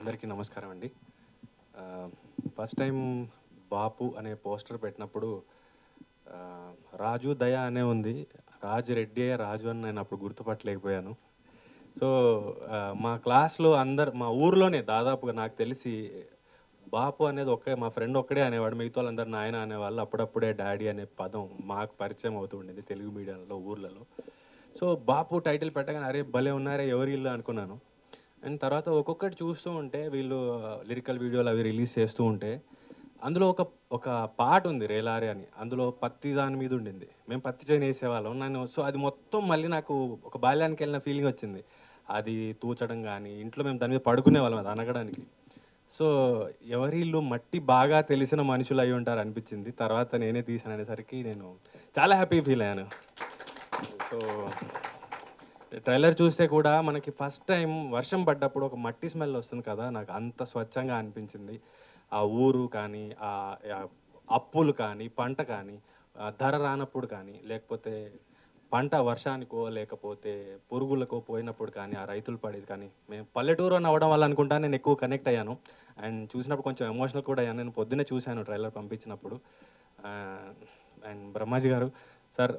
అందరికీ నమస్కారం అండి. ఫస్ట్ టైం 'బాపు' అనే పోస్టర్ పెట్టినప్పుడు ఆహ్, 'రాజు దయ' అనే ఉంది. 'రాజు రెడ్డియే రాజు' అని నేను అప్పుడు గుర్తుపట్టలేకపోయాను. సో, మా క్లాస్‌లో మా ఊర్లోనే దాదాపుగా నాకు తెలిసి 'బాపు' అనేది మా ఫ్రెండ్ ఒక్కడే అనేవాడు. మిగతా వాళ్ళందరూ నాయన అనేవాళ్ళు. అప్పుడప్పుడే డాడీ అనే పదం మాకు పరిచయం అవుతూ ఉండేది తెలుగు మీడియంలో, ఊర్లలో. సో, 'బాపు' టైటిల్ పెట్టగానే అరే! భలే ఉన్నారే ఎవరీళ్ళు అనుకున్నాను. అండ్ తర్వాత ఒక్కొక్కటి చూస్తూ ఉంటే వీళ్ళు లిరికల్ వీడియోలు అవి రిలీజ్ చేస్తూ ఉంటే, అందులో ఒక ఒక పాటుంది 'రేలారే' అని. అందులో పత్తి దాని మీద ఉండింది. మేము పత్తి చేనేసేవాళ్ళం. అది మొత్తం మళ్ళీ నాకు ఒక బాల్యానికెళ్ళిన ఫీలింగొచ్చింది. అది తూచడం గానీ, ఇంట్లో మేము దాని మీద పడుకునేవాళ్ళం అది అనగడానికి. సో, ఎవరీళ్ళు మట్టి బాగా తెలిసిన మనుషులయ్యుంటారనిపిచ్చింది. తర్వాత నేనే తీశాననేసరికి నేను చాలా హ్యాపీ ఫీలయ్యాను. సో ట్రైలర్ చూస్తే కూడా మనకి ఫస్ట్ టైం వర్షం పడ్డప్పుడు ఒక మట్టి స్మెల్ వస్తుంది కదా! నాకు అంత స్వచ్ఛంగా అనిపించింది. ఆ ఊరు కానీ, అప్పులు కానీ, పంట కానీ, ధర రానప్పుడు కానీ, లేకపోతే పంట వర్షానికో, లేకపోతే పురుగులకో పోయినప్పుడు కానీ, ఆ రైతులు పడేది కానీ, మేము పల్లెటూరోని అవ్వడం వల్ల అనుకుంటా నేను ఎక్కువ కనెక్ట్ అయ్యాను. అండ్ చూసినప్పుడు కొంచెం ఎమోషనల్ కూడా అయ్యాను. నేను పొద్దున్నే చూసాను ట్రైలర్ పంపించినప్పుడు. ఆహ్, అండ్ బ్రహ్మాజీ గారు సార్,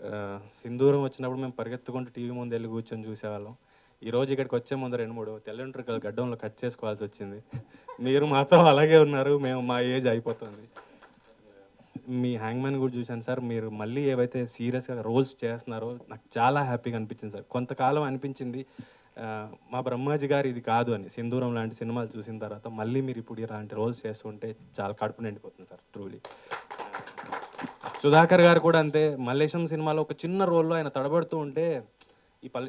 సింధూరం వచ్చినప్పుడు మేము పరిగెత్తుకుంటూ టీవీ ముందెళ్లి కూర్చొని చూసేవాళ్ళం. ఈరోజు ఇక్కడికొచ్చే ముందు 2, 3 తెల్ల వెంట్రుకలు గడ్డంలో కట్ చేసుకోవాల్సొచ్చింది. మీరు మాత్రం అలాగే ఉన్నారు. మా ఏజ్ అయిపోతుంది. మీ 'హ్యాంగ్‌మ్యాన్' గూడా చూశాను సార్. మీరు మళ్ళీ ఏవైతే సీరియస్‌గా రోల్స్ చేస్తున్నారో నాకు చాలా హ్యాపీగా అనిపించింది సార్. కొంతకాలం అనిపించింది మా బ్రహ్మాజీ గారు ఇది కాదు అని. 'సింధూరం' లాంటి సినిమాలు చూసిన తర్వాత మళ్ళీ మీరిప్పుడు ఇలాంటి రోల్స్ చేస్తుంటే చాలా కడుపు నిండిపోతుంది సార్ ట్రూలీ. సుధాకర్ గారు కూడా అంతే. 'మల్లేశం' సినిమాలో ఒక చిన్న రోల్‌లో ఆయన తడబడుతూ ఉంటే,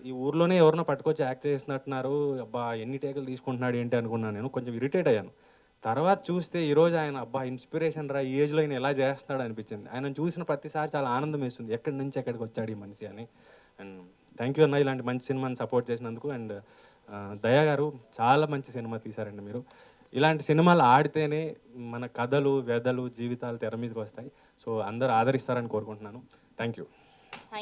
ఈ ఊర్లోనే ఎవరినో పట్టుకొచ్చి యాక్ట్ చేసినట్టున్నారు. అబ్బా! ఎన్ని టేకులు తీసుకుంటున్నాడు ఏంటి అనుకున్నాను నేను. కొంచెం ఇరిటేట్ అయ్యాను. తర్వాత చూస్తే ఈరోజు ఆయన అబ్బా! ఇన్‌స్పిరేషన్ రా! ఈ ఏజ్‌లో ఈయన ఎలా చేస్తున్నాడు అనిపించింది. ఆయనను చూసిన ప్రతిసారి చాలా ఆనందం వేస్తుంది. ఎక్కడి నుంచి ఎక్కడికొచ్చాడు ఈ మనిషి అని. అండ్ థాంక్ యూ అన్న ఇలాంటి మంచి సినిమాని సపోర్ట్ చేసినందుకు. అండ్ దయా గారు చాలా మంచి సినిమా తీశారండి మీరు. ఇలాంటి సినిమాలు ఆడితేనే మన కథలు, వ్యధలు, జీవితాలు తెర మీదకొస్తాయి. సో, అందరూ ఆదరిస్తారని కోరుకుంటున్నాను. Thank you.